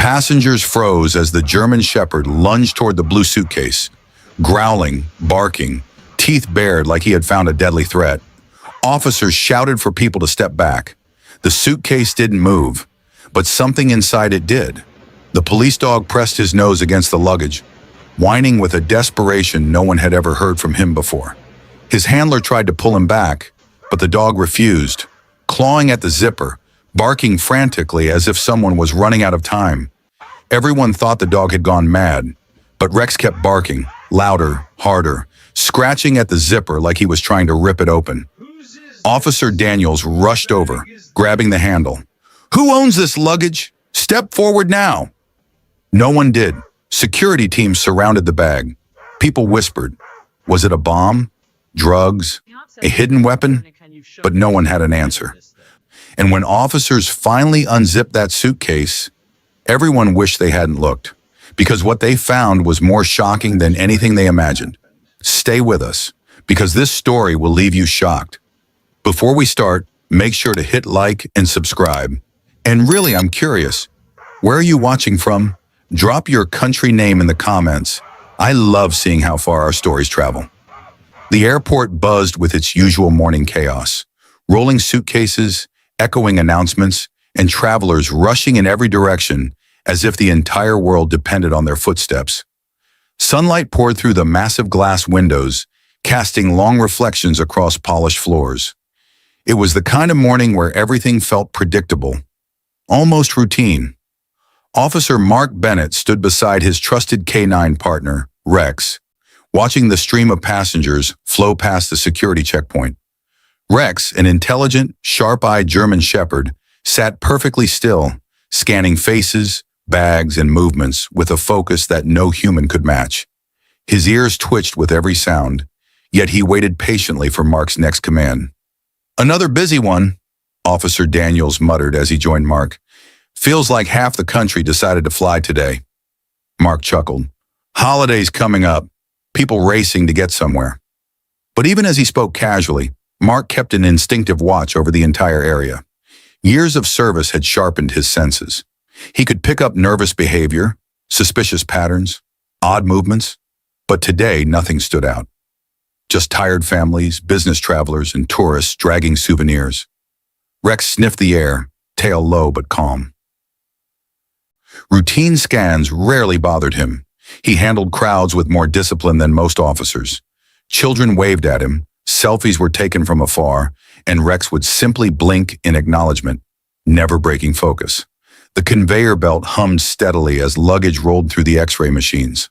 Passengers froze as the German Shepherd lunged toward the blue suitcase, growling, barking, teeth bared like he had found a deadly threat. Officers shouted for people to step back. The suitcase didn't move, but something inside it did. The police dog pressed his nose against the luggage, whining with a desperation no one had ever heard from him before. His handler tried to pull him back, but the dog refused, clawing at the zipper, barking frantically as if someone was running out of time. Everyone thought the dog had gone mad, but Rex kept barking, louder, harder, scratching at the zipper like he was trying to rip it open. Officer Daniels rushed over, grabbing the handle. "Who owns this luggage? Step forward now." No one did. Security teams surrounded the bag. People whispered, was it a bomb? Drugs? A hidden weapon? But no one had an answer. And when officers finally unzipped that suitcase, everyone wished they hadn't looked, because what they found was more shocking than anything they imagined. Stay with us, because this story will leave you shocked. Before we start, make sure to hit like and subscribe. And really, I'm curious, where are you watching from? Drop your country name in the comments. I love seeing how far our stories travel. The airport buzzed with its usual morning chaos. Rolling suitcases, echoing announcements, and travelers rushing in every direction as if the entire world depended on their footsteps. Sunlight poured through the massive glass windows, casting long reflections across polished floors. It was the kind of morning where everything felt predictable, almost routine. Officer Mark Bennett stood beside his trusted K9 partner, Rex, watching the stream of passengers flow past the security checkpoint. Rex, an intelligent, sharp-eyed German Shepherd, sat perfectly still, scanning faces, bags, and movements with a focus that no human could match. His ears twitched with every sound, yet he waited patiently for Mark's next command. "Another busy one," Officer Daniels muttered as he joined Mark. "Feels like half the country decided to fly today." Mark chuckled. "Holidays coming up, people racing to get somewhere." But even as he spoke casually, Mark kept an instinctive watch over the entire area. Years of service had sharpened his senses. He could pick up nervous behavior, suspicious patterns, odd movements, but today nothing stood out. Just tired families, business travelers, and tourists dragging souvenirs. Rex sniffed the air, tail low but calm. Routine scans rarely bothered him. He handled crowds with more discipline than most officers. Children waved at him, selfies were taken from afar, and Rex would simply blink in acknowledgement, never breaking focus. The conveyor belt hummed steadily as luggage rolled through the X-ray machines.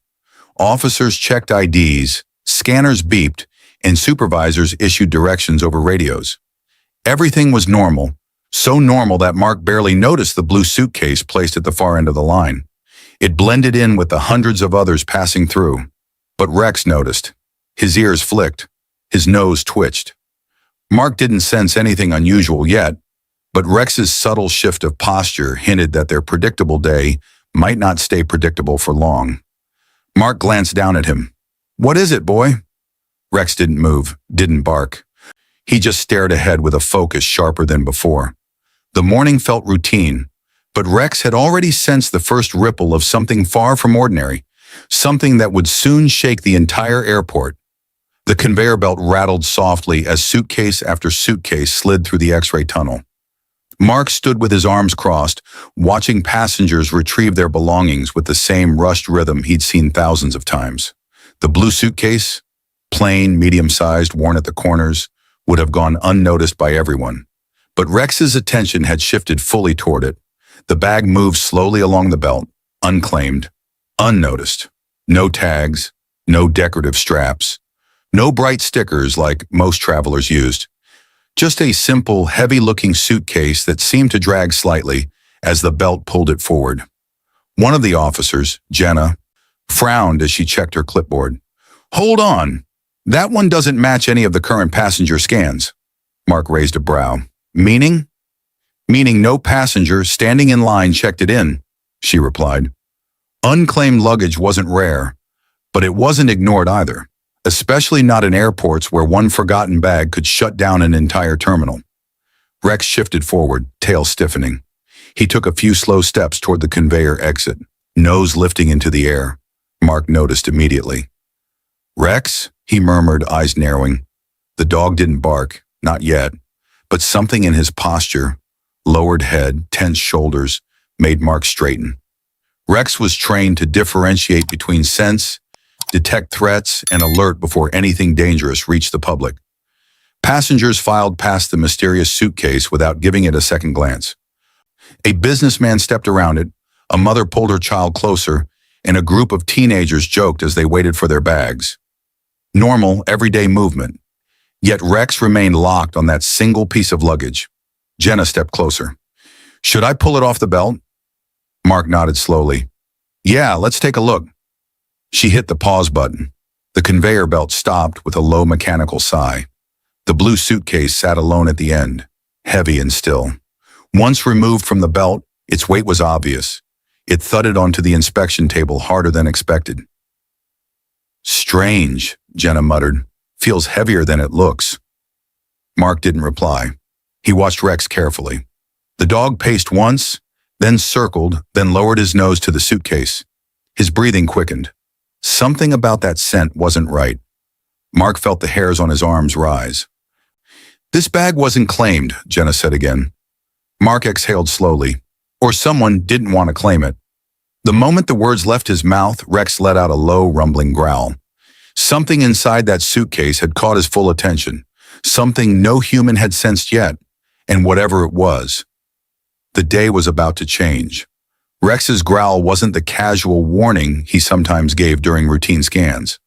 Officers checked IDs, scanners beeped, and supervisors issued directions over radios. Everything was normal, so normal that Mark barely noticed the blue suitcase placed at the far end of the line. It blended in with the hundreds of others passing through. But Rex noticed. His ears flicked. His nose twitched. Mark didn't sense anything unusual yet, but Rex's subtle shift of posture hinted that their predictable day might not stay predictable for long. Mark glanced down at him. "What is it, boy?" Rex didn't move, didn't bark. He just stared ahead with a focus sharper than before. The morning felt routine, but Rex had already sensed the first ripple of something far from ordinary, something that would soon shake the entire airport. The conveyor belt rattled softly as suitcase after suitcase slid through the X-ray tunnel. Mark stood with his arms crossed, watching passengers retrieve their belongings with the same rushed rhythm he'd seen thousands of times. The blue suitcase, plain, medium-sized, worn at the corners, would have gone unnoticed by everyone. But Rex's attention had shifted fully toward it. The bag moved slowly along the belt, unclaimed, unnoticed. No tags, no decorative straps, no bright stickers like most travelers used. Just a simple, heavy-looking suitcase that seemed to drag slightly as the belt pulled it forward. One of the officers, Jenna, frowned as she checked her clipboard. "Hold on. That one doesn't match any of the current passenger scans." Mark raised a brow. "Meaning?" "Meaning no passenger standing in line checked it in," she replied. Unclaimed luggage wasn't rare, but it wasn't ignored either, especially not in airports where one forgotten bag could shut down an entire terminal. Rex shifted forward, tail stiffening. He took a few slow steps toward the conveyor exit, nose lifting into the air. Mark noticed immediately. "Rex?" he murmured, eyes narrowing. The dog didn't bark, not yet, but something in his posture, lowered head, tense shoulders, made Mark straighten. Rex was trained to differentiate between sense, detect threats, and alert before anything dangerous reached the public. Passengers filed past the mysterious suitcase without giving it a second glance. A businessman stepped around it, a mother pulled her child closer, and a group of teenagers joked as they waited for their bags. Normal, everyday movement. Yet Rex remained locked on that single piece of luggage. Jenna stepped closer. "Should I pull it off the belt?" Mark nodded slowly. "Yeah, let's take a look." She hit the pause button. The conveyor belt stopped with a low mechanical sigh. The blue suitcase sat alone at the end, heavy and still. Once removed from the belt, its weight was obvious. It thudded onto the inspection table harder than expected. "Strange," Jenna muttered. "Feels heavier than it looks." Mark didn't reply. He watched Rex carefully. The dog paced once, then circled, then lowered his nose to the suitcase. His breathing quickened. Something about that scent wasn't right. Mark felt the hairs on his arms rise. "This bag wasn't claimed," Jenna said again. Mark exhaled slowly. Or someone didn't want to claim it. The moment the words left his mouth, Rex let out a low, rumbling growl. Something inside that suitcase had caught his full attention, something no human had sensed yet, and whatever it was, the day was about to change. Rex's growl wasn't the casual warning he sometimes gave during routine scans.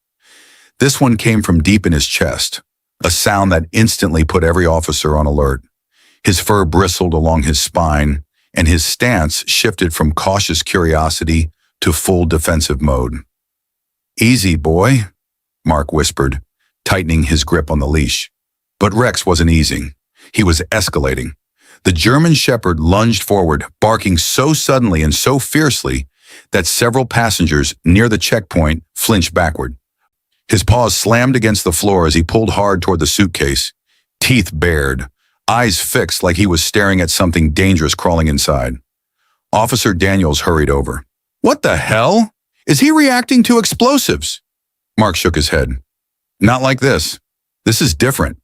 This one came from deep in his chest, a sound that instantly put every officer on alert. His fur bristled along his spine, and his stance shifted from cautious curiosity to full defensive mode. "Easy, boy," Mark whispered, tightening his grip on the leash. But Rex wasn't easing. He was escalating. The German Shepherd lunged forward, barking so suddenly and so fiercely that several passengers near the checkpoint flinched backward. His paws slammed against the floor as he pulled hard toward the suitcase, teeth bared, eyes fixed like he was staring at something dangerous crawling inside. Officer Daniels hurried over. "What the hell? Is he reacting to explosives?" Mark shook his head. "Not like this. This is different."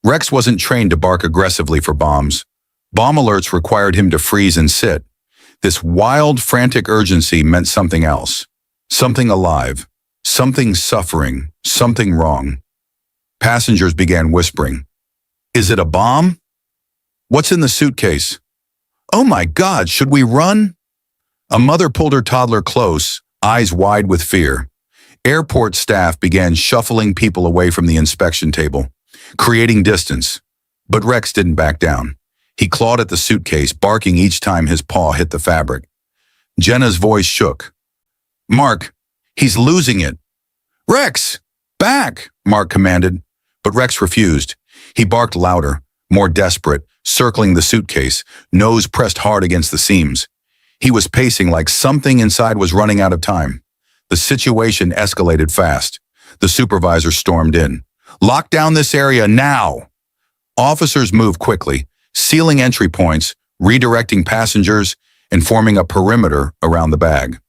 Rex wasn't trained to bark aggressively for bombs. Bomb alerts required him to freeze and sit. This wild, frantic urgency meant something else. Something alive. Something suffering. Something wrong. Passengers began whispering. "Is it a bomb? What's in the suitcase? Oh my God, should we run?" A mother pulled her toddler close, eyes wide with fear. Airport staff began shuffling people away from the inspection table, creating distance. But Rex didn't back down. He clawed at the suitcase, barking each time his paw hit the fabric. Jenna's voice shook. "Mark, he's losing it." "Rex, back," Mark commanded, but Rex refused. He barked louder, more desperate, circling the suitcase, nose pressed hard against the seams. He was pacing like something inside was running out of time. The situation escalated fast. The supervisor stormed in. "Lock down this area now!" Officers moved quickly, sealing entry points, redirecting passengers, and forming a perimeter around the bag.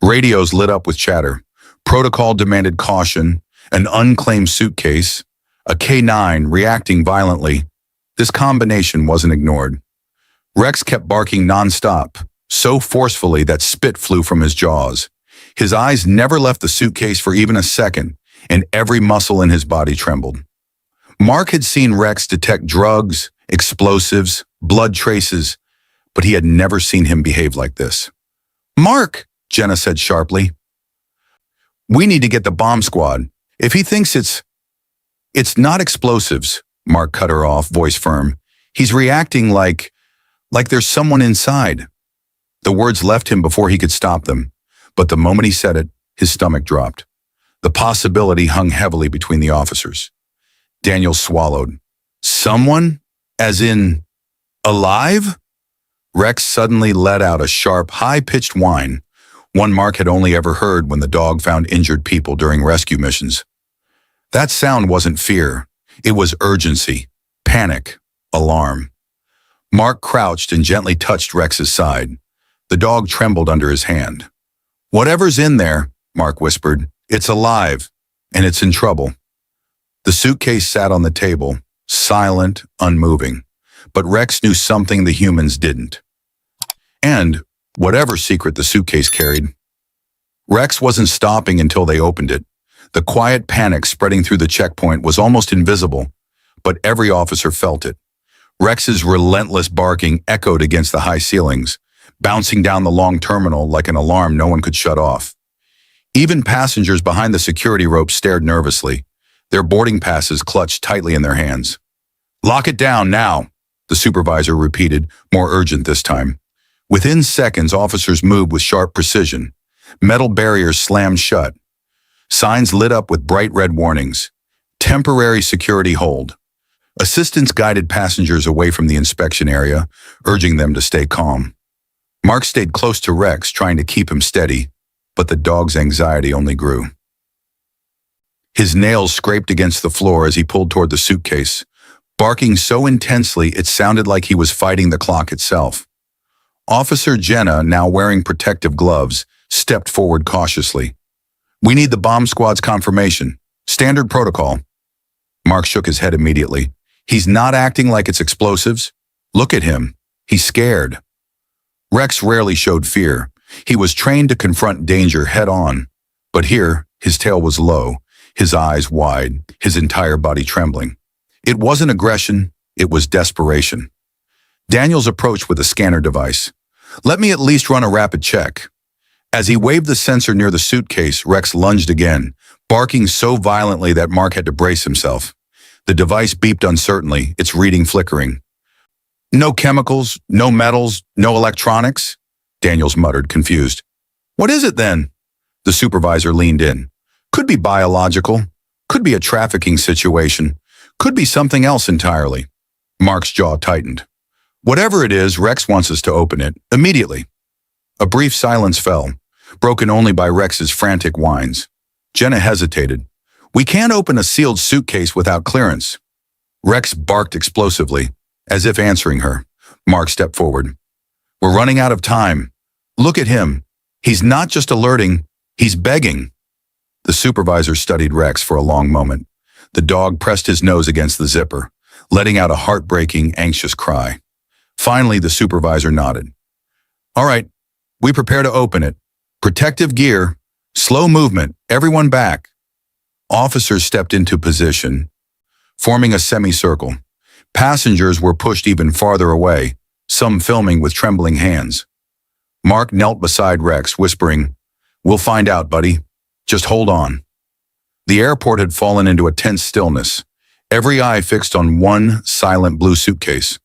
Radios lit up with chatter. Protocol demanded caution, an unclaimed suitcase, a K9 reacting violently. This combination wasn't ignored. Rex kept barking nonstop, so forcefully that spit flew from his jaws. His eyes never left the suitcase for even a second, and every muscle in his body trembled. Mark had seen Rex detect drugs, explosives, blood traces, but he had never seen him behave like this. "Mark," Jenna said sharply. "We need to get the bomb squad. If he thinks it's not explosives," Mark cut her off, voice firm. "He's reacting like there's someone inside." The words left him before he could stop them, but the moment he said it, his stomach dropped. The possibility hung heavily between the officers. Daniel swallowed. "Someone? As in, alive?" Rex suddenly let out a sharp, high-pitched whine, one Mark had only ever heard when the dog found injured people during rescue missions. That sound wasn't fear. It was urgency, panic, alarm. Mark crouched and gently touched Rex's side. The dog trembled under his hand. "Whatever's in there," Mark whispered, "it's alive, and it's in trouble." The suitcase sat on the table, silent, unmoving. But Rex knew something the humans didn't. And, whatever secret the suitcase carried, Rex wasn't stopping until they opened it. The quiet panic spreading through the checkpoint was almost invisible, but every officer felt it. Rex's relentless barking echoed against the high ceilings, bouncing down the long terminal like an alarm no one could shut off. Even passengers behind the security rope stared nervously, their boarding passes clutched tightly in their hands. "Lock it down now," the supervisor repeated, more urgent this time. Within seconds, officers moved with sharp precision. Metal barriers slammed shut. Signs lit up with bright red warnings. "Temporary security hold." Assistants guided passengers away from the inspection area, urging them to stay calm. Mark stayed close to Rex, trying to keep him steady, but the dog's anxiety only grew. His nails scraped against the floor as he pulled toward the suitcase, barking so intensely it sounded like he was fighting the clock itself. Officer Jenna, now wearing protective gloves, stepped forward cautiously. "We need the bomb squad's confirmation. Standard protocol." Mark shook his head immediately. "He's not acting like it's explosives. Look at him. He's scared." Rex rarely showed fear. He was trained to confront danger head-on. But here, his tail was low, his eyes wide, his entire body trembling. It wasn't aggression, it was desperation. Daniels approached with a scanner device. "Let me at least run a rapid check." As he waved the sensor near the suitcase, Rex lunged again, barking so violently that Mark had to brace himself. The device beeped uncertainly, its reading flickering. "No chemicals, no metals, no electronics?" Daniels muttered, confused. "What is it then?" The supervisor leaned in. "Could be biological, could be a trafficking situation, could be something else entirely." Mark's jaw tightened. "Whatever it is, Rex wants us to open it, immediately." A brief silence fell, broken only by Rex's frantic whines. Jenna hesitated. "We can't open a sealed suitcase without clearance." Rex barked explosively, as if answering her. Mark stepped forward. "We're running out of time. Look at him. He's not just alerting, he's begging." The supervisor studied Rex for a long moment. The dog pressed his nose against the zipper, letting out a heartbreaking, anxious cry. Finally, the supervisor nodded. "All right, we prepare to open it. Protective gear, slow movement, everyone back." Officers stepped into position, forming a semicircle. Passengers were pushed even farther away, some filming with trembling hands. Mark knelt beside Rex, whispering, "We'll find out, buddy. Just hold on." The airport had fallen into a tense stillness, every eye fixed on one silent blue suitcase.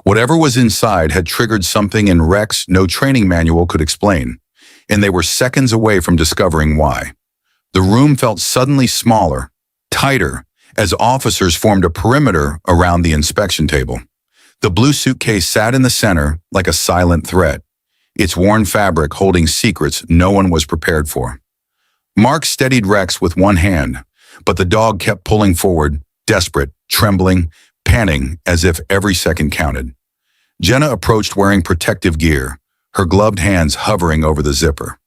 Whatever was inside had triggered something in Rex no training manual could explain, and they were seconds away from discovering why. The room felt suddenly smaller, tighter, as officers formed a perimeter around the inspection table. The blue suitcase sat in the center like a silent threat, its worn fabric holding secrets no one was prepared for. Mark steadied Rex with one hand, but the dog kept pulling forward, desperate, trembling, panting as if every second counted. Jenna approached wearing protective gear, her gloved hands hovering over the zipper.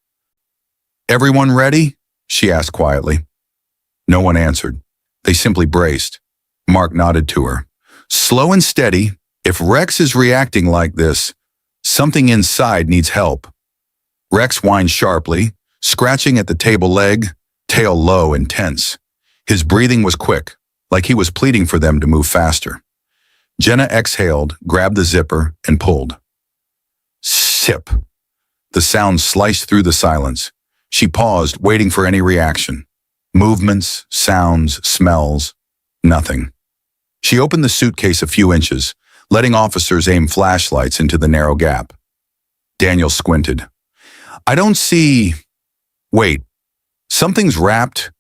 "Everyone ready?" she asked quietly. No one answered. They simply braced. Mark nodded to her. "Slow and steady. If Rex is reacting like this, something inside needs help." Rex whined sharply, scratching at the table leg, tail low and tense. His breathing was quick, like he was pleading for them to move faster. Jenna exhaled, grabbed the zipper, and pulled. Sip. The sound sliced through the silence. She paused, waiting for any reaction. Movements, sounds, smells, nothing. She opened the suitcase a few inches, letting officers aim flashlights into the narrow gap. Daniel squinted. "I don't see... Wait, something's wrapped."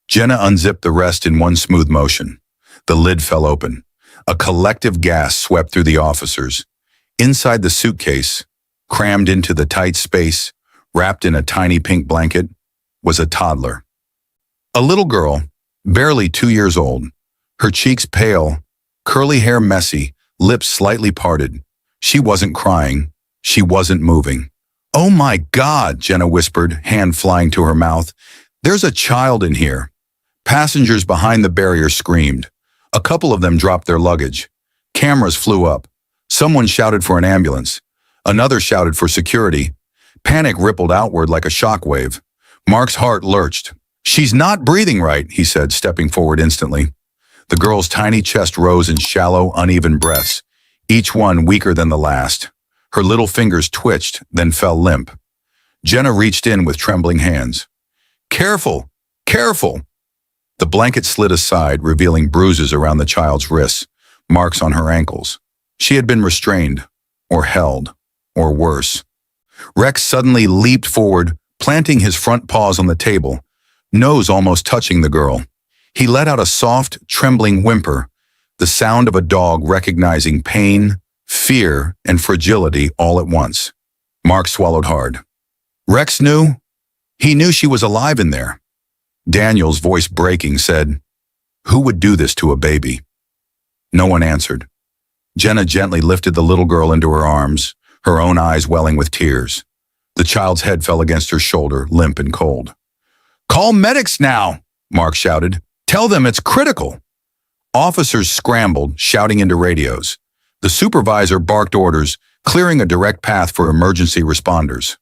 Jenna unzipped the rest in one smooth motion. The lid fell open. A collective gasp swept through the officers. Inside the suitcase, crammed into the tight space, wrapped in a tiny pink blanket, was a toddler. A little girl, barely 2 years old, her cheeks pale, curly hair messy, lips slightly parted, She wasn't crying. She wasn't moving. "Oh my God," Jenna whispered, hand flying to her mouth. "There's a child in here." Passengers behind the barrier screamed. A couple of them dropped their luggage. Cameras flew up. Someone shouted for an ambulance. Another shouted for security. Panic rippled outward like a shockwave. Mark's heart lurched. "She's not breathing right," he said, stepping forward instantly. The girl's tiny chest rose in shallow, uneven breaths, each one weaker than the last. Her little fingers twitched, then fell limp. Jenna reached in with trembling hands. "Careful! Careful!" The blanket slid aside, revealing bruises around the child's wrists, marks on her ankles. She had been restrained, or held, or worse. Rex suddenly leaped forward, planting his front paws on the table, nose almost touching the girl. He let out a soft, trembling whimper, the sound of a dog recognizing pain, fear, and fragility all at once. Mark swallowed hard. Rex knew. He knew she was alive in there. Daniel's voice breaking said, "Who would do this to a baby?" No one answered. Jenna gently lifted the little girl into her arms, her own eyes welling with tears. The child's head fell against her shoulder, limp and cold. "Call medics now," Mark shouted. "Tell them it's critical." Officers scrambled, shouting into radios. The supervisor barked orders, clearing a direct path for emergency responders.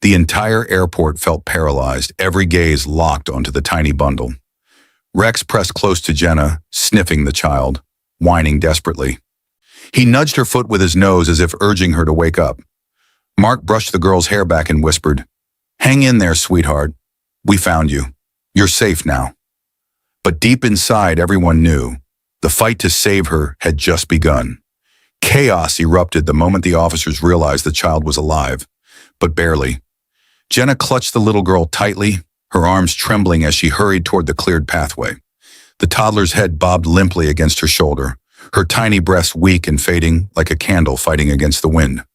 The entire airport felt paralyzed, every gaze locked onto the tiny bundle. Rex pressed close to Jenna, sniffing the child, whining desperately. He nudged her foot with his nose as if urging her to wake up. Mark brushed the girl's hair back and whispered, "Hang in there, sweetheart. We found you. You're safe now." But deep inside, everyone knew. The fight to save her had just begun. Chaos erupted the moment the officers realized the child was alive, but barely. Jenna clutched the little girl tightly, her arms trembling as she hurried toward the cleared pathway. The toddler's head bobbed limply against her shoulder, her tiny breasts weak and fading like a candle fighting against the wind.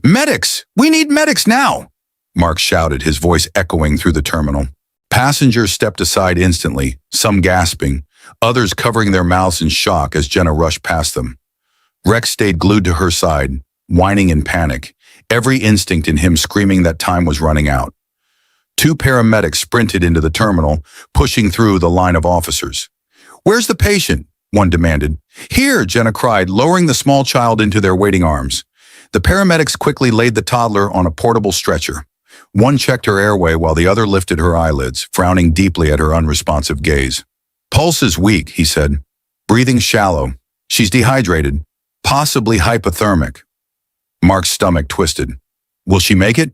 "Medics! We need medics now!" Mark shouted, his voice echoing through the terminal. Passengers stepped aside instantly, some gasping, others covering their mouths in shock as Jenna rushed past them. Rex stayed glued to her side, whining in panic, every instinct in him screaming that time was running out. Two paramedics sprinted into the terminal, pushing through the line of officers. "Where's the patient?" one demanded. "Here," Jenna cried, lowering the small child into their waiting arms. The paramedics quickly laid the toddler on a portable stretcher. One checked her airway while the other lifted her eyelids, frowning deeply at her unresponsive gaze. "Pulse is weak," he said. "Breathing shallow. She's dehydrated, possibly hypothermic." Mark's stomach twisted. "Will she make it?"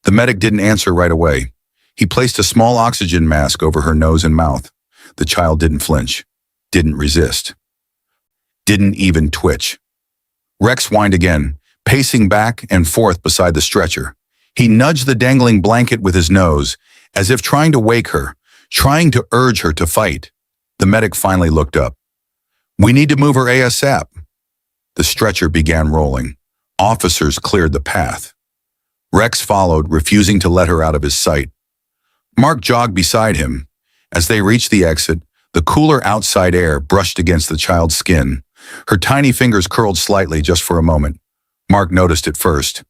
The medic didn't answer right away. He placed a small oxygen mask over her nose and mouth. The child didn't flinch, didn't resist, didn't even twitch. Rex whined again, pacing back and forth beside the stretcher. He nudged the dangling blanket with his nose, as if trying to wake her, trying to urge her to fight. The medic finally looked up. "We need to move her ASAP." The stretcher began rolling. Officers cleared the path. Rex followed, refusing to let her out of his sight. Mark jogged beside him. As they reached the exit, the cooler outside air brushed against the child's skin. Her tiny fingers curled slightly just for a moment. Mark noticed it first.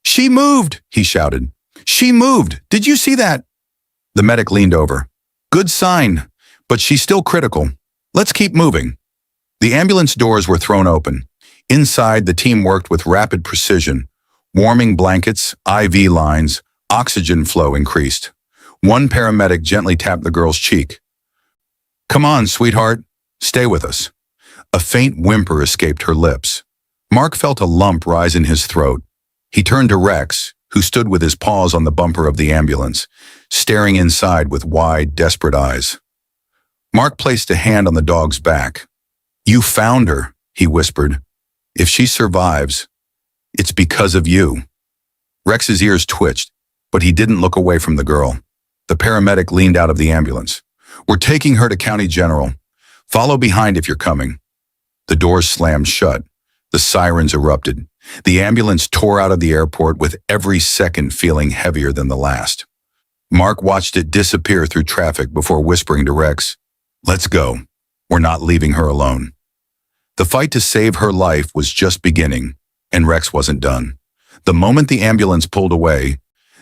"She moved!" he shouted. "She moved! Did you see that?" The medic leaned over. "Good sign, but she's still critical. Let's keep moving." The ambulance doors were thrown open. Inside, the team worked with rapid precision. Warming blankets, IV lines, oxygen flow increased. One paramedic gently tapped the girl's cheek. "Come on, sweetheart. Stay with us." A faint whimper escaped her lips. Mark felt a lump rise in his throat. He turned to Rex, who stood with his paws on the bumper of the ambulance, staring inside with wide, desperate eyes. Mark placed a hand on the dog's back. "You found her," he whispered. "If she survives, it's because of you." Rex's ears twitched, but he didn't look away from the girl. The paramedic leaned out of the ambulance. "We're taking her to County General. Follow behind if you're coming." The doors slammed shut. The sirens erupted. The ambulance tore out of the airport with every second feeling heavier than the last. Mark watched it disappear through traffic before whispering to Rex, "Let's go. We're not leaving her alone." The fight to save her life was just beginning. And Rex wasn't done. The moment the ambulance pulled away,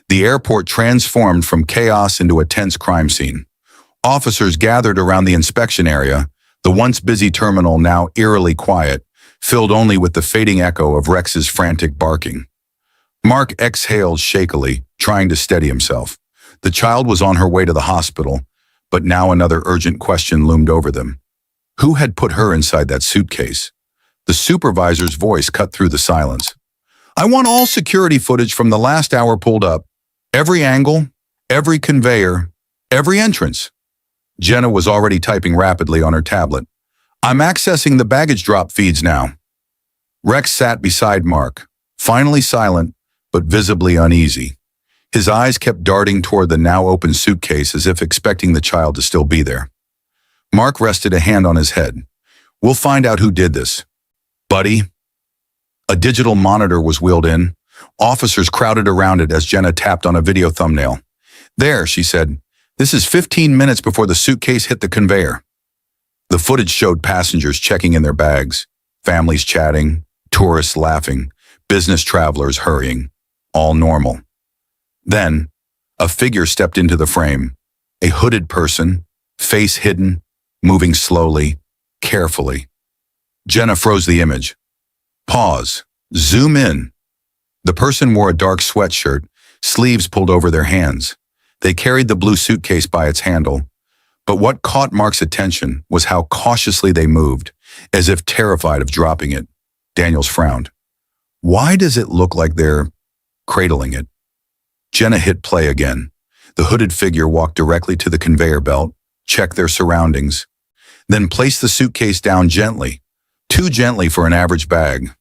the airport transformed from chaos into a tense crime scene. Officers gathered around the inspection area, the once busy terminal now eerily quiet, filled only with the fading echo of Rex's frantic barking. Mark exhaled shakily, trying to steady himself. The child was on her way to the hospital, but now another urgent question loomed over them. Who had put her inside that suitcase? The supervisor's voice cut through the silence. I want all security footage from the last hour pulled up. Every angle, every conveyor, every entrance. Jenna was already typing rapidly on her tablet. I'm accessing the baggage drop feeds now. Rex sat beside Mark, finally silent, but visibly uneasy. His eyes kept darting toward the now open suitcase as if expecting the child to still be there. Mark rested a hand on his head. We'll find out who did this. Buddy. A digital monitor was wheeled in. Officers crowded around it as Jenna tapped on a video thumbnail. There, she said. This is 15 minutes before the suitcase hit the conveyor. The footage showed passengers checking in their bags, families chatting, tourists laughing, business travelers hurrying. All normal. Then, a figure stepped into the frame. A hooded person, face hidden, moving slowly, carefully. Jenna froze the image. Pause. Zoom in. The person wore a dark sweatshirt, sleeves pulled over their hands. They carried the blue suitcase by its handle. But what caught Mark's attention was how cautiously they moved, as if terrified of dropping it. Daniels frowned. Why does it look like they're cradling it? Jenna hit play again. The hooded figure walked directly to the conveyor belt, checked their surroundings, then placed the suitcase down gently, too gently for an average bag.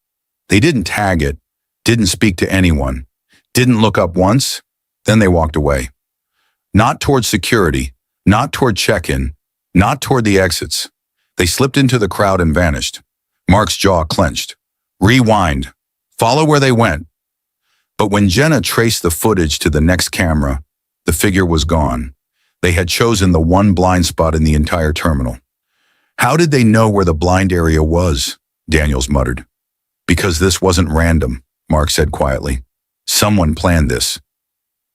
They didn't tag it, didn't speak to anyone, didn't look up once, then they walked away. Not toward security, not toward check-in, not toward the exits. They slipped into the crowd and vanished. Mark's jaw clenched. Rewind. Follow where they went. But when Jenna traced the footage to the next camera, the figure was gone. They had chosen the one blind spot in the entire terminal. How did they know where the blind area was? Daniels muttered. Because this wasn't random, Mark said quietly. Someone planned this.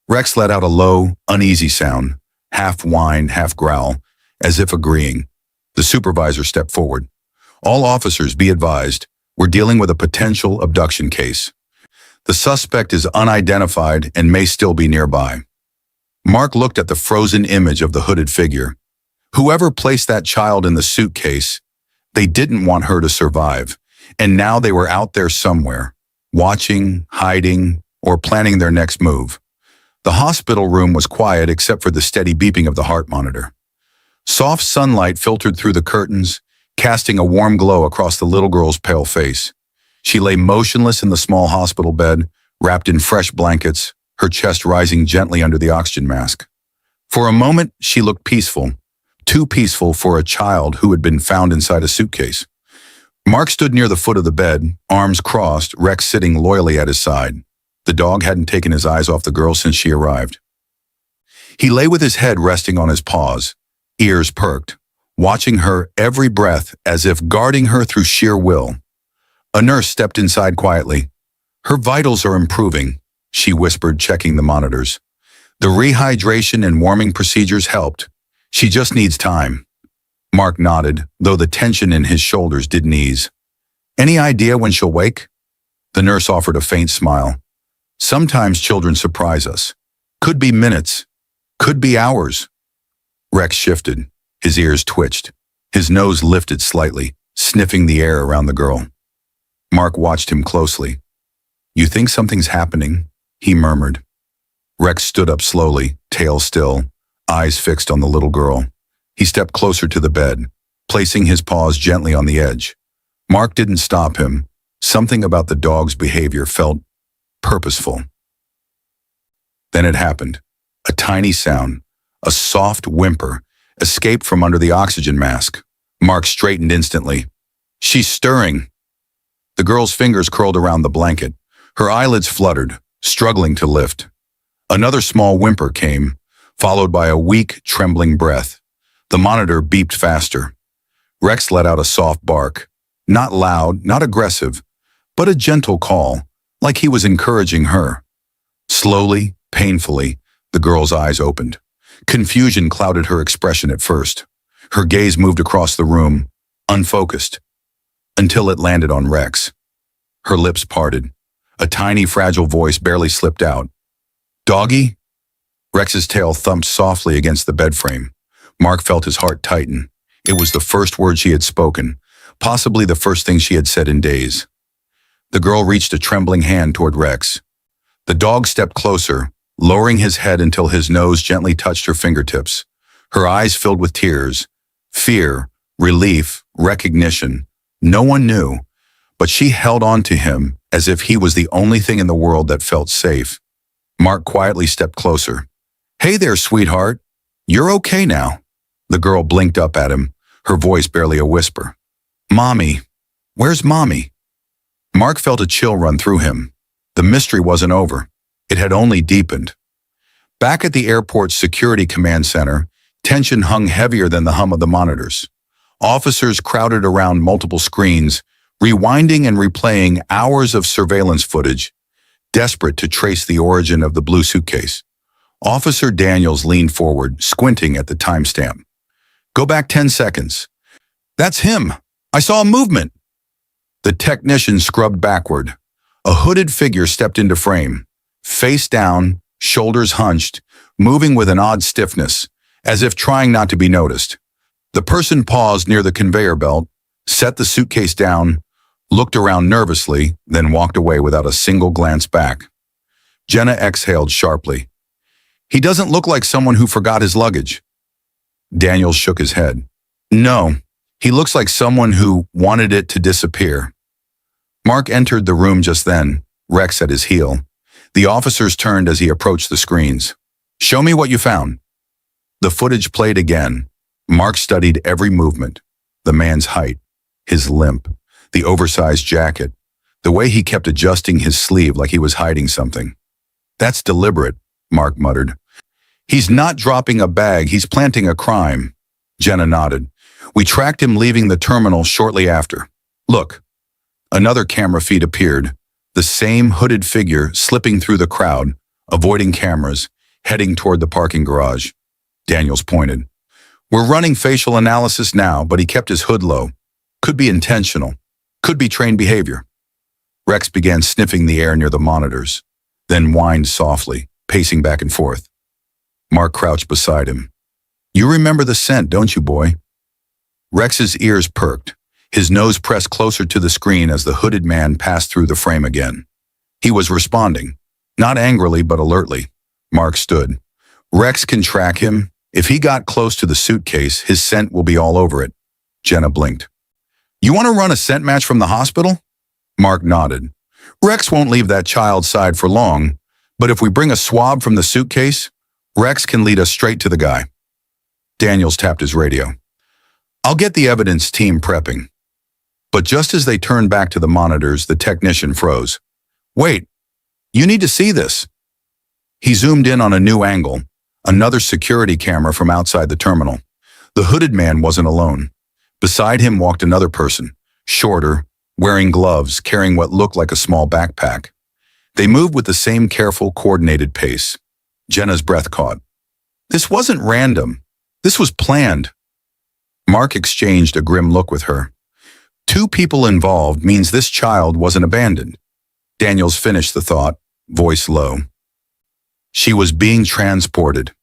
Rex let out a low, uneasy sound, half whine, half growl, as if agreeing. The supervisor stepped forward. All officers, be advised, we're dealing with a potential abduction case. The suspect is unidentified and may still be nearby. Mark looked at the frozen image of the hooded figure. Whoever placed that child in the suitcase, they didn't want her to survive, and now they were out there somewhere, watching, hiding, or planning their next move. The hospital room was quiet except for the steady beeping of the heart monitor. Soft sunlight filtered through the curtains, casting a warm glow across the little girl's pale face. She lay motionless in the small hospital bed, wrapped in fresh blankets, her chest rising gently under the oxygen mask. For a moment, she looked peaceful, too peaceful for a child who had been found inside a suitcase. Mark stood near the foot of the bed, arms crossed, Rex sitting loyally at his side. The dog hadn't taken his eyes off the girl since she arrived. He lay with his head resting on his paws, ears perked, watching her every breath as if guarding her through sheer will. A nurse stepped inside quietly. Her vitals are improving, she whispered, checking the monitors. The rehydration and warming procedures helped. She just needs time. Mark nodded, though the tension in his shoulders didn't ease. Any idea when she'll wake? The nurse offered a faint smile. Sometimes children surprise us. Could be minutes. Could be hours. Rex shifted. His ears twitched. His nose lifted slightly, sniffing the air around the girl. Mark watched him closely. You think something's happening? He murmured. Rex stood up slowly, tail still, eyes fixed on the little girl. He stepped closer to the bed, placing his paws gently on the edge. Mark didn't stop him. Something about the dog's behavior felt purposeful. Then it happened. A tiny sound, a soft whimper, escaped from under the oxygen mask. Mark straightened instantly. She's stirring. The girl's fingers curled around the blanket. Her eyelids fluttered, struggling to lift. Another small whimper came, followed by a weak, trembling breath. The monitor beeped faster. Rex let out a soft bark. Not loud, not aggressive, but a gentle call, like he was encouraging her. Slowly, painfully, the girl's eyes opened. Confusion clouded her expression at first. Her gaze moved across the room, unfocused, until it landed on Rex. Her lips parted. A tiny, fragile voice barely slipped out. "Doggy?" Rex's tail thumped softly against the bed frame. Mark felt his heart tighten. It was the first word she had spoken, possibly the first thing she had said in days. The girl reached a trembling hand toward Rex. The dog stepped closer, lowering his head until his nose gently touched her fingertips. Her eyes filled with tears. Fear, relief, recognition. No one knew, but she held on to him as if he was the only thing in the world that felt safe. Mark quietly stepped closer. "Hey there, sweetheart. You're okay now." The girl blinked up at him, her voice barely a whisper. "Mommy. Where's Mommy?" Mark felt a chill run through him. The mystery wasn't over. It had only deepened. Back at the airport's security command center, tension hung heavier than the hum of the monitors. Officers crowded around multiple screens, rewinding and replaying hours of surveillance footage, desperate to trace the origin of the blue suitcase. Officer Daniels leaned forward, squinting at the timestamp. "Go back 10 seconds. That's him. I saw a movement." The technician scrubbed backward. A hooded figure stepped into frame, face down, shoulders hunched, moving with an odd stiffness, as if trying not to be noticed. The person paused near the conveyor belt, set the suitcase down, looked around nervously, then walked away without a single glance back. Jenna exhaled sharply. "He doesn't look like someone who forgot his luggage." Daniels shook his head. "No, he looks like someone who wanted it to disappear." Mark entered the room just then, Rex at his heel. The officers turned as he approached the screens. "Show me what you found." The footage played again. Mark studied every movement. The man's height, his limp, the oversized jacket, the way he kept adjusting his sleeve like he was hiding something. "That's deliberate," Mark muttered. "He's not dropping a bag, he's planting a crime." Jenna nodded. "We tracked him leaving the terminal shortly after. Look." Another camera feed appeared, the same hooded figure slipping through the crowd, avoiding cameras, heading toward the parking garage. Daniels pointed. "We're running facial analysis now, but he kept his hood low. Could be intentional. Could be trained behavior." Rex began sniffing the air near the monitors, then whined softly, pacing back and forth. Mark crouched beside him. "You remember the scent, don't you, boy?" Rex's ears perked. His nose pressed closer to the screen as the hooded man passed through the frame again. He was responding, not angrily but alertly. Mark stood. "Rex can track him. If he got close to the suitcase, his scent will be all over it." Jenna blinked. "You want to run a scent match from the hospital?" Mark nodded. "Rex won't leave that child's side for long, but if we bring a swab from the suitcase, Rex can lead us straight to the guy." Daniels tapped his radio. "I'll get the evidence team prepping." But just as they turned back to the monitors, the technician froze. "Wait, you need to see this." He zoomed in on a new angle, another security camera from outside the terminal. The hooded man wasn't alone. Beside him walked another person, shorter, wearing gloves, carrying what looked like a small backpack. They moved with the same careful, coordinated pace. Jenna's breath caught. This wasn't random. This was planned. Mark exchanged a grim look with her. Two people involved means this child wasn't abandoned. Daniels finished the thought, voice low. She was being transported.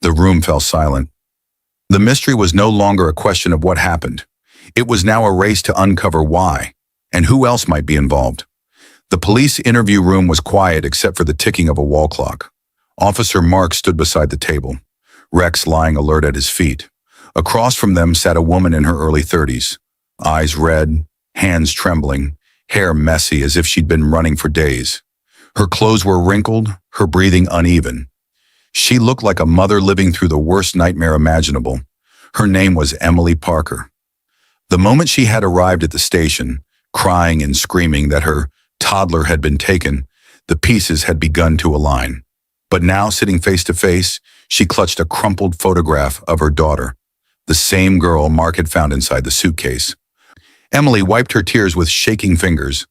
The room fell silent. The mystery was no longer a question of what happened. It was now a race to uncover why, and who else might be involved. The police interview room was quiet except for the ticking of a wall clock. Officer Mark stood beside the table, Rex lying alert at his feet. Across from them sat a woman in her early 30s, eyes red, hands trembling, hair messy as if she'd been running for days. Her clothes were wrinkled, her breathing uneven. She looked like a mother living through the worst nightmare imaginable. Her name was Emily Parker. The moment she had arrived at the station, crying and screaming that her toddler had been taken, the pieces had begun to align. But now, sitting face to face, she clutched a crumpled photograph of her daughter, the same girl Mark had found inside the suitcase. Emily wiped her tears with shaking fingers.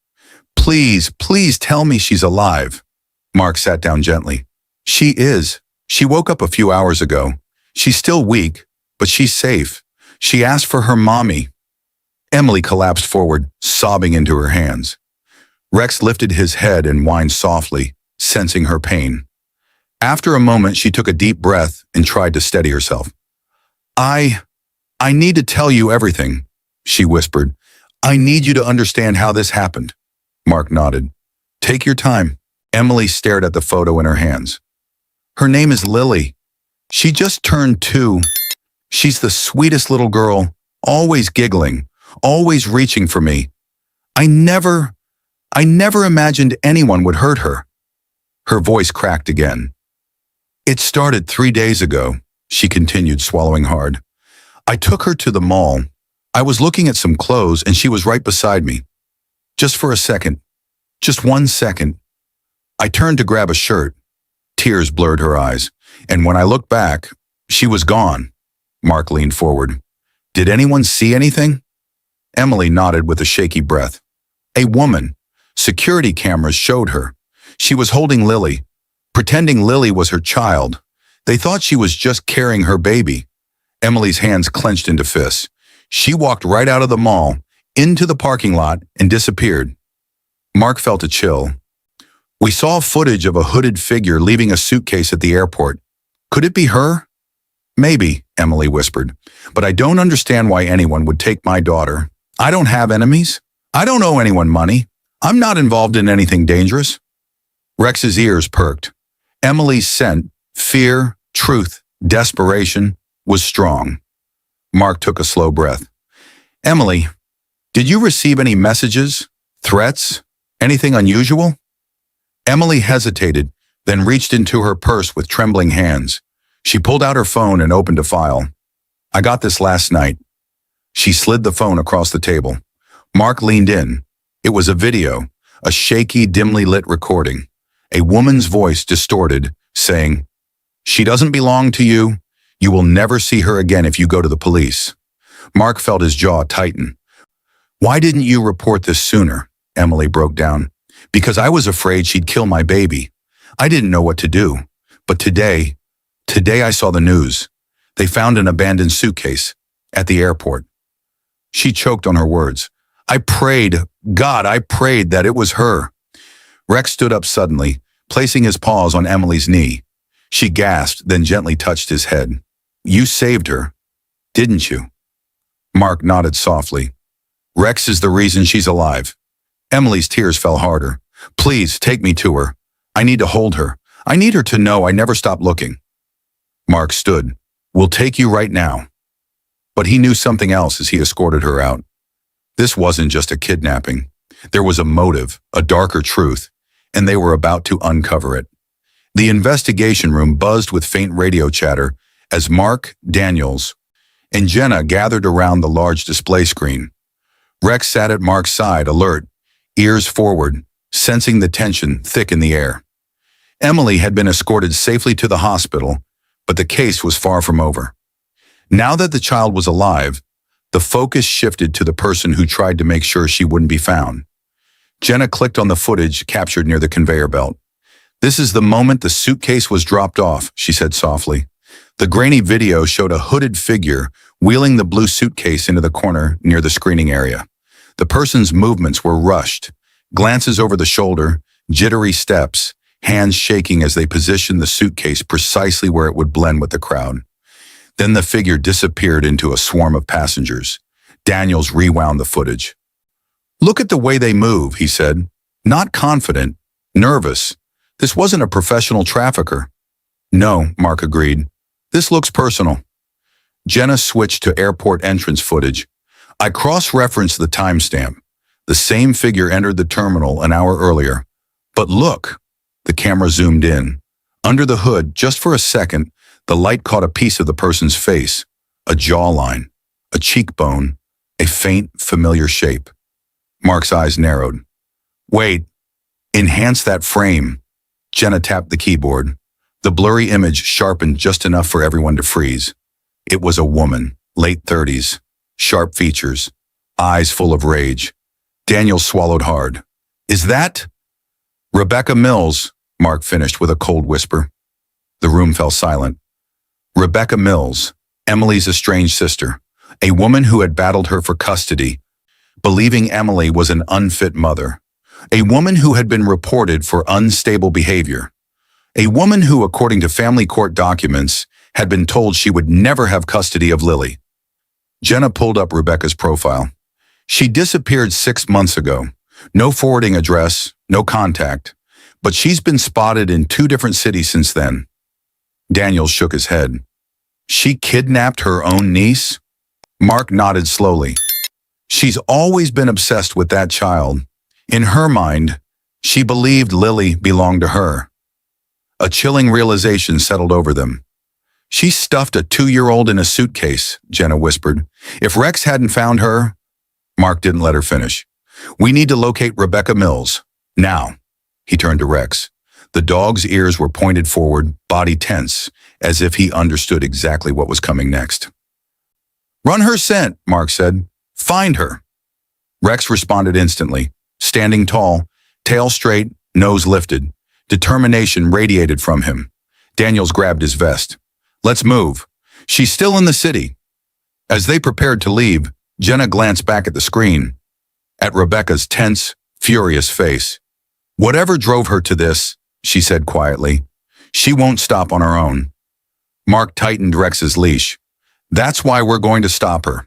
Please, please tell me she's alive. Mark sat down gently. She is. She woke up a few hours ago. She's still weak, but she's safe. She asked for her mommy. Emily collapsed forward, sobbing into her hands. Rex lifted his head and whined softly, sensing her pain. After a moment, she took a deep breath and tried to steady herself. I need to tell you everything, she whispered. I need you to understand how this happened. Mark nodded. Take your time. Emily stared at the photo in her hands. Her name is Lily. She just turned 2. She's the sweetest little girl, always giggling, always reaching for me. I never imagined anyone would hurt her. Her voice cracked again. It started 3 days ago, she continued, swallowing hard. I took her to the mall. I was looking at some clothes and she was right beside me. Just for a second. Just 1 second. I turned to grab a shirt. Tears blurred her eyes, and when I looked back, she was gone. Mark leaned forward. Did anyone see anything? Emily nodded with a shaky breath. A woman. Security cameras showed her. She was holding Lily, pretending Lily was her child. They thought she was just carrying her baby. Emily's hands clenched into fists. She walked right out of the mall, into the parking lot, and disappeared. Mark felt a chill. We saw footage of a hooded figure leaving a suitcase at the airport. Could it be her? Maybe, Emily whispered, but I don't understand why anyone would take my daughter. I don't have enemies. I don't owe anyone money. I'm not involved in anything dangerous. Rex's ears perked. Emily's scent, fear, truth, desperation, was strong. Mark took a slow breath. Emily, did you receive any messages, threats, anything unusual? Emily hesitated, then reached into her purse with trembling hands. She pulled out her phone and opened a file. I got this last night. She slid the phone across the table. Mark leaned in. It was a video, a shaky, dimly lit recording. A woman's voice distorted, saying, She doesn't belong to you. You will never see her again if you go to the police. Mark felt his jaw tighten. Why didn't you report this sooner? Emily broke down. Because I was afraid she'd kill my baby. I didn't know what to do. But today I saw the news. They found an abandoned suitcase at the airport. She choked on her words. I prayed that it was her. Rex stood up suddenly, placing his paws on Emily's knee. She gasped, then gently touched his head. You saved her, didn't you? Mark nodded softly. Rex is the reason she's alive. Emily's tears fell harder. Please, take me to her. I need to hold her. I need her to know I never stopped looking. Mark stood. We'll take you right now. But he knew something else as he escorted her out. This wasn't just a kidnapping. There was a motive, a darker truth, and they were about to uncover it. The investigation room buzzed with faint radio chatter as Mark, Daniels, and Jenna gathered around the large display screen. Rex sat at Mark's side, alert, ears forward, sensing the tension thick in the air. Emily had been escorted safely to the hospital, but the case was far from over. Now that the child was alive, the focus shifted to the person who tried to make sure she wouldn't be found. Jenna clicked on the footage captured near the conveyor belt. This is the moment the suitcase was dropped off, she said softly. The grainy video showed a hooded figure wheeling the blue suitcase into the corner near the screening area. The person's movements were rushed, glances over the shoulder, jittery steps, hands shaking as they positioned the suitcase precisely where it would blend with the crowd. Then the figure disappeared into a swarm of passengers. Daniels rewound the footage. Look at the way they move, he said. Not confident, nervous. This wasn't a professional trafficker. No, Mark agreed. This looks personal. Jenna switched to airport entrance footage. I cross-referenced the timestamp. The same figure entered the terminal an hour earlier. But look, the camera zoomed in. Under the hood, just for a second, the light caught a piece of the person's face, a jawline, a cheekbone, a faint, familiar shape. Mark's eyes narrowed. Wait, enhance that frame. Jenna tapped the keyboard. The blurry image sharpened just enough for everyone to freeze. It was a woman, late 30s, sharp features, eyes full of rage. Daniel swallowed hard. Is that Rebecca Mills? Mark finished with a cold whisper. The room fell silent. Rebecca Mills, Emily's estranged sister, a woman who had battled her for custody, believing Emily was an unfit mother, a woman who had been reported for unstable behavior, a woman who, according to family court documents, had been told she would never have custody of Lily. Jenna pulled up Rebecca's profile. She disappeared 6 months ago. No forwarding address, no contact, but she's been spotted in 2 different cities since then. Daniel shook his head. She kidnapped her own niece? Mark nodded slowly. She's always been obsessed with that child. In her mind, she believed Lily belonged to her. A chilling realization settled over them. She stuffed a 2-year-old in a suitcase, Jenna whispered. If Rex hadn't found her... Mark didn't let her finish. We need to locate Rebecca Mills. Now. He turned to Rex. The dog's ears were pointed forward, body tense, as if he understood exactly what was coming next. Run her scent, Mark said. Find her. Rex responded instantly, standing tall, tail straight, nose lifted. Determination radiated from him. Daniels grabbed his vest. Let's move. She's still in the city. As they prepared to leave, Jenna glanced back at the screen, at Rebecca's tense, furious face. Whatever drove her to this, she said quietly, she won't stop on her own. Mark tightened Rex's leash. That's why we're going to stop her.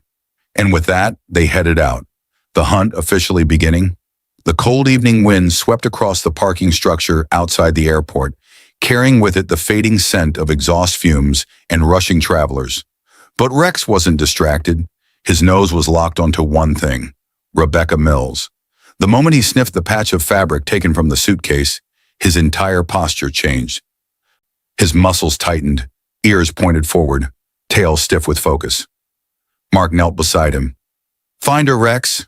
And with that, they headed out, the hunt officially beginning. The cold evening wind swept across the parking structure outside the airport, carrying with it the fading scent of exhaust fumes and rushing travelers. But Rex wasn't distracted. His nose was locked onto one thing, Rebecca Mills. The moment he sniffed the patch of fabric taken from the suitcase, his entire posture changed. His muscles tightened, ears pointed forward, tail stiff with focus. Mark knelt beside him. Find her, Rex.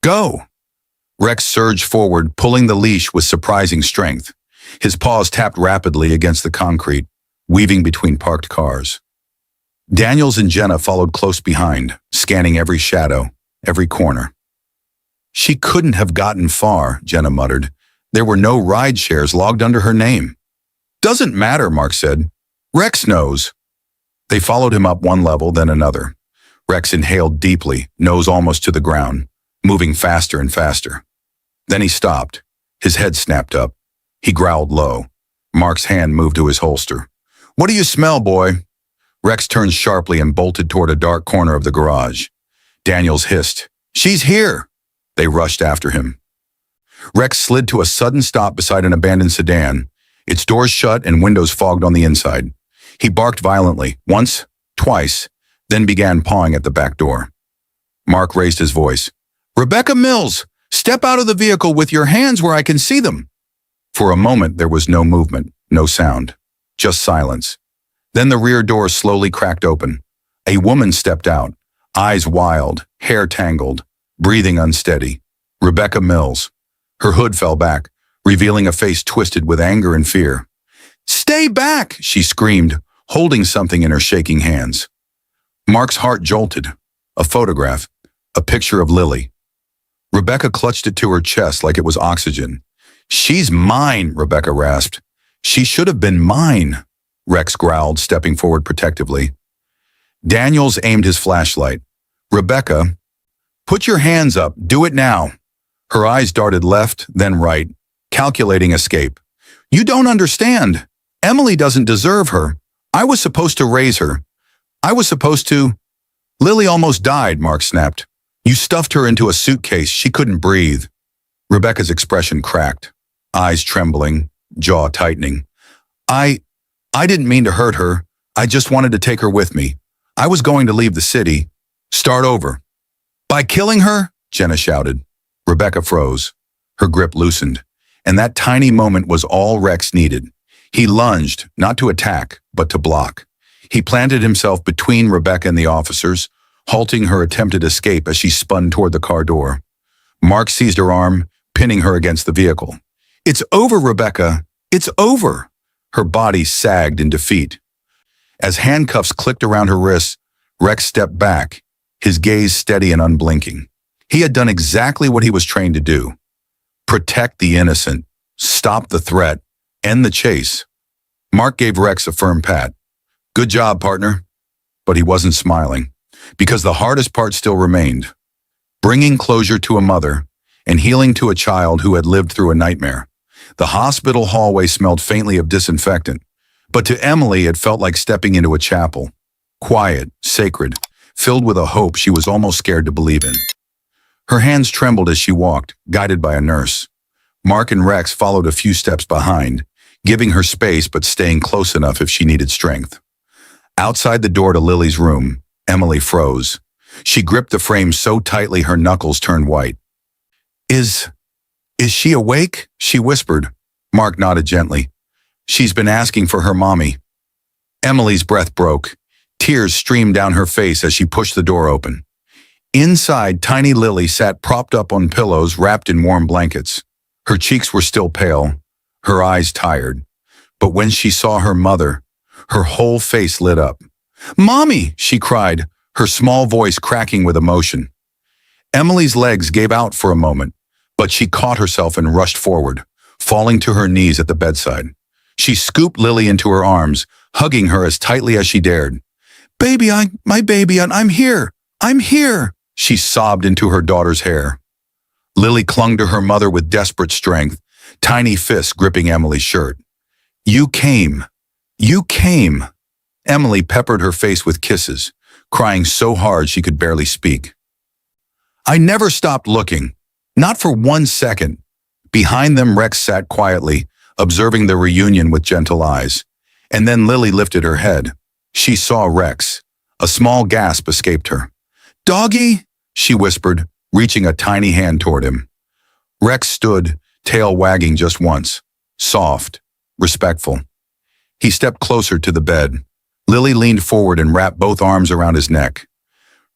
Go! Rex surged forward, pulling the leash with surprising strength. His paws tapped rapidly against the concrete, weaving between parked cars. Daniels and Jenna followed close behind, scanning every shadow, every corner. She couldn't have gotten far, Jenna muttered. There were no ride shares logged under her name. Doesn't matter, Mark said. Rex knows. They followed him up one level, then another. Rex inhaled deeply, nose almost to the ground, moving faster and faster. Then he stopped. His head snapped up. He growled low. Mark's hand moved to his holster. What do you smell, boy? Rex turned sharply and bolted toward a dark corner of the garage. Daniels hissed. She's here! They rushed after him. Rex slid to a sudden stop beside an abandoned sedan, its doors shut and windows fogged on the inside. He barked violently, once, twice, then began pawing at the back door. Mark raised his voice. Rebecca Mills, step out of the vehicle with your hands where I can see them. For a moment, there was no movement, no sound, just silence. Then the rear door slowly cracked open. A woman stepped out, eyes wild, hair tangled, breathing unsteady. Rebecca Mills. Her hood fell back, revealing a face twisted with anger and fear. Stay back, she screamed, holding something in her shaking hands. Mark's heart jolted. A photograph, a picture of Lily. Rebecca clutched it to her chest like it was oxygen. She's mine, Rebecca rasped. She should have been mine, Rex growled, stepping forward protectively. Daniels aimed his flashlight. Rebecca, put your hands up, do it now. Her eyes darted left, then right, calculating escape. You don't understand. Emily doesn't deserve her. I was supposed to raise her. I was supposed to... Lily almost died, Mark snapped. You stuffed her into a suitcase. She couldn't breathe. Rebecca's expression cracked, eyes trembling, jaw tightening. I didn't mean to hurt her. I just wanted to take her with me. I was going to leave the city. Start over. By killing her? Jenna shouted. Rebecca froze. Her grip loosened. And that tiny moment was all Rex needed. He lunged, not to attack, but to block. He planted himself between Rebecca and the officers, halting her attempted escape as she spun toward the car door. Mark seized her arm, pinning her against the vehicle. It's over, Rebecca. It's over. Her body sagged in defeat. As handcuffs clicked around her wrists, Rex stepped back, his gaze steady and unblinking. He had done exactly what he was trained to do. Protect the innocent. Stop the threat. End the chase. Mark gave Rex a firm pat. Good job, partner. But he wasn't smiling, because the hardest part still remained. Bringing closure to a mother and healing to a child who had lived through a nightmare. The hospital hallway smelled faintly of disinfectant, but to Emily it felt like stepping into a chapel. Quiet, sacred, filled with a hope she was almost scared to believe in. Her hands trembled as she walked, guided by a nurse. Mark and Rex followed a few steps behind, giving her space but staying close enough if she needed strength. Outside the door to Lily's room, Emily froze. She gripped the frame so tightly her knuckles turned white. Is she awake? She whispered. Mark nodded gently. She's been asking for her mommy. Emily's breath broke. Tears streamed down her face as she pushed the door open. Inside, tiny Lily sat propped up on pillows wrapped in warm blankets. Her cheeks were still pale, her eyes tired. But when she saw her mother, her whole face lit up. "Mommy!" she cried, her small voice cracking with emotion. Emily's legs gave out for a moment, but she caught herself and rushed forward, falling to her knees at the bedside. She scooped Lily into her arms, hugging her as tightly as she dared. My baby, I'm here. I'm here," she sobbed into her daughter's hair. Lily clung to her mother with desperate strength, tiny fists gripping Emily's shirt. You came. Emily peppered her face with kisses, crying so hard she could barely speak. I never stopped looking, not for 1 second. Behind them, Rex sat quietly, observing the reunion with gentle eyes. And then Lily lifted her head. She saw Rex. A small gasp escaped her. "Doggy," she whispered, reaching a tiny hand toward him. Rex stood, tail wagging just once, soft, respectful. He stepped closer to the bed. Lily leaned forward and wrapped both arms around his neck.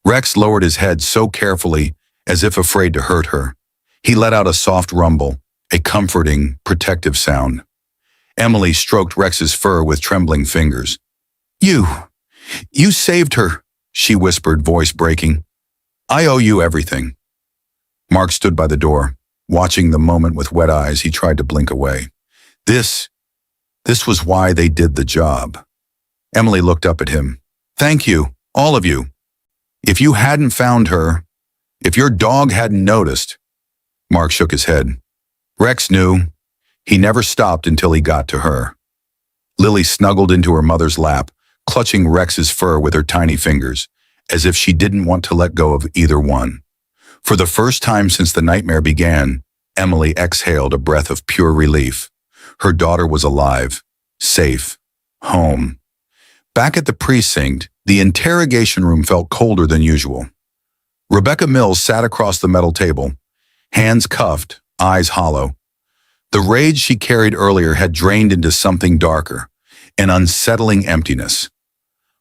Rex lowered his head so carefully, as if afraid to hurt her. He let out a soft rumble, a comforting, protective sound. Emily stroked Rex's fur with trembling fingers. You saved her," she whispered, voice breaking. "I owe you everything." Mark stood by the door, watching the moment with wet eyes. He tried to blink away. This was why they did the job. Emily looked up at him. "Thank you, all of you. If you hadn't found her, if your dog hadn't noticed." Mark shook his head. Rex knew. He never stopped until he got to her. Lily snuggled into her mother's lap, clutching Rex's fur with her tiny fingers, as if she didn't want to let go of either one. For the first time since the nightmare began, Emily exhaled a breath of pure relief. Her daughter was alive, safe, home. Back at the precinct, the interrogation room felt colder than usual. Rebecca Mills sat across the metal table, hands cuffed, eyes hollow. The rage she carried earlier had drained into something darker, an unsettling emptiness.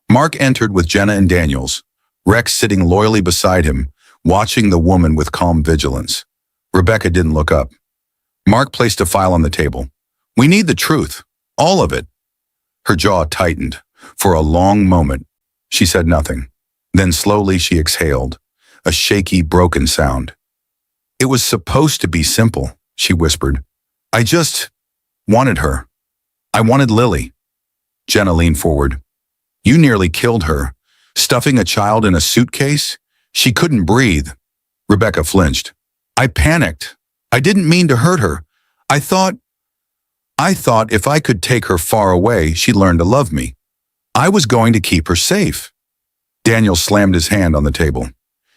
Mark entered with Jenna and Daniels, Rex sitting loyally beside him, watching the woman with calm vigilance. Rebecca didn't look up. Mark placed a file on the table. "We need the truth, all of it." Her jaw tightened. For a long moment, she said nothing. Then slowly she exhaled, a shaky, broken sound. "It was supposed to be simple," she whispered. "I just wanted her. I wanted Lily." Jenna leaned forward. "You nearly killed her. Stuffing a child in a suitcase? She couldn't breathe." Rebecca flinched. "I panicked. I didn't mean to hurt her. I thought if I could take her far away, she'd learn to love me. I was going to keep her safe." Daniel slammed his hand on the table.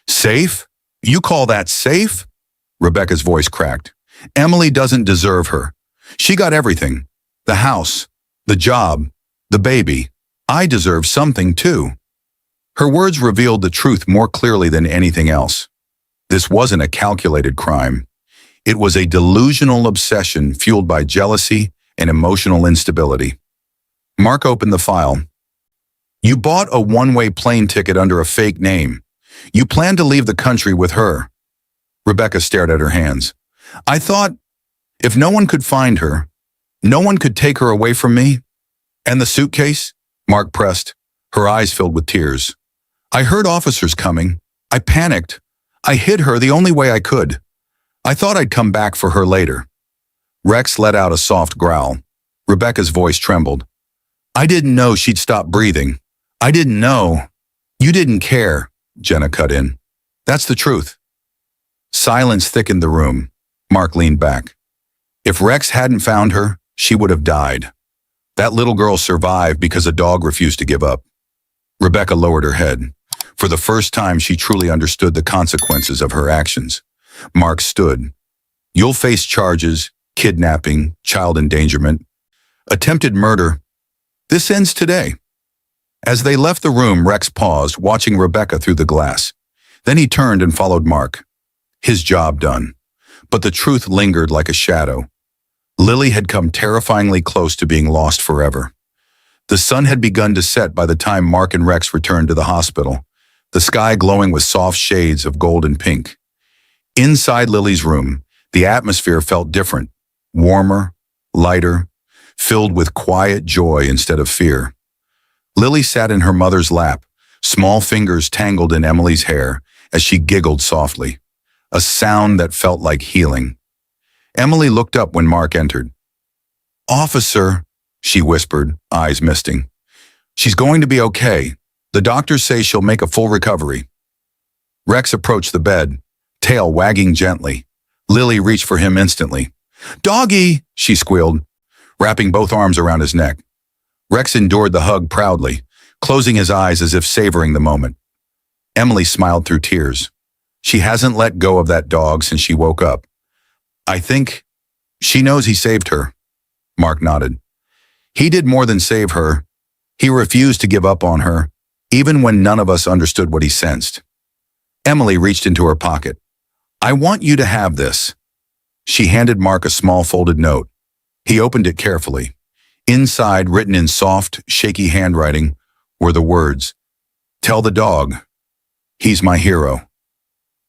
"Safe? You call that safe?" Rebecca's voice cracked. "Emily doesn't deserve her. She got everything. The house, the job, the baby. I deserve something too." Her words revealed the truth more clearly than anything else. This wasn't a calculated crime. It was a delusional obsession fueled by jealousy and emotional instability. Mark opened the file. "You bought a one-way plane ticket under a fake name. You planned to leave the country with her." Rebecca stared at her hands. "I thought, if no one could find her, no one could take her away from me." "And the suitcase?" Mark pressed, her eyes filled with tears. "I heard officers coming. I panicked. I hid her the only way I could. I thought I'd come back for her later. Rex let out a soft growl. Rebecca's voice trembled. I didn't know she'd stop breathing. I didn't know. You didn't care, Jenna cut in. That's the truth. Silence thickened the room. Mark leaned back. If Rex hadn't found her, she would have died. That little girl survived because a dog refused to give up. Rebecca lowered her head. For the first time, she truly understood the consequences of her actions. Mark stood. You'll face charges, kidnapping, child endangerment, attempted murder. This ends today. As they left the room, Rex paused, watching Rebecca through the glass. Then he turned and followed Mark. His job done. But the truth lingered like a shadow. Lily had come terrifyingly close to being lost forever. The sun had begun to set by the time Mark and Rex returned to the hospital, the sky glowing with soft shades of gold and pink. Inside Lily's room, the atmosphere felt different, warmer, lighter, filled with quiet joy instead of fear. Lily sat in her mother's lap, small fingers tangled in Emily's hair as she giggled softly, a sound that felt like healing. Emily looked up when Mark entered. Officer, she whispered, eyes misting. She's going to be okay. The doctors say she'll make a full recovery. Rex approached the bed, tail wagging gently. Lily reached for him instantly. Doggy, she squealed, wrapping both arms around his neck. Rex endured the hug proudly, closing his eyes as if savoring the moment. Emily smiled through tears. She hasn't let go of that dog since she woke up. I think she knows he saved her. Mark nodded. He did more than save her. He refused to give up on her, even when none of us understood what he sensed. Emily reached into her pocket. I want you to have this. She handed Mark a small folded note. He opened it carefully. Inside, written in soft, shaky handwriting, were the words, Tell the dog. He's my hero.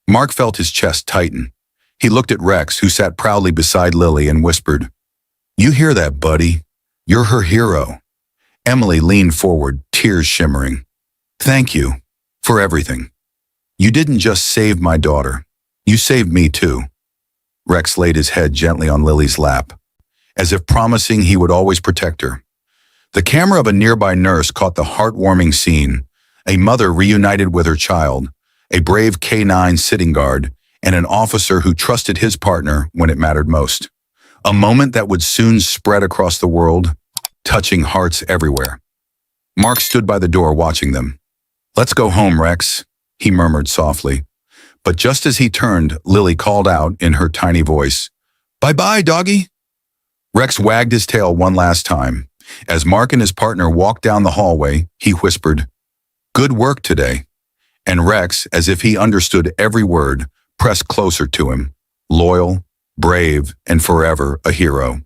Mark felt his chest tighten. He looked at Rex, who sat proudly beside Lily, and whispered, You hear that, buddy? You're her hero. Emily leaned forward, tears shimmering. Thank you for everything. You didn't just save my daughter. You saved me too. Rex laid his head gently on Lily's lap, as if promising he would always protect her. The camera of a nearby nurse caught the heartwarming scene, a mother reunited with her child, a brave K-9 sitting guard, and an officer who trusted his partner when it mattered most. A moment that would soon spread across the world, touching hearts everywhere. Mark stood by the door watching them. Let's go home, Rex, he murmured softly. But just as he turned, Lily called out in her tiny voice, Bye-bye, doggy. Rex wagged his tail one last time. As Mark and his partner walked down the hallway, he whispered, Good work today. And Rex, as if he understood every word, pressed closer to him, loyal, brave, and forever a hero.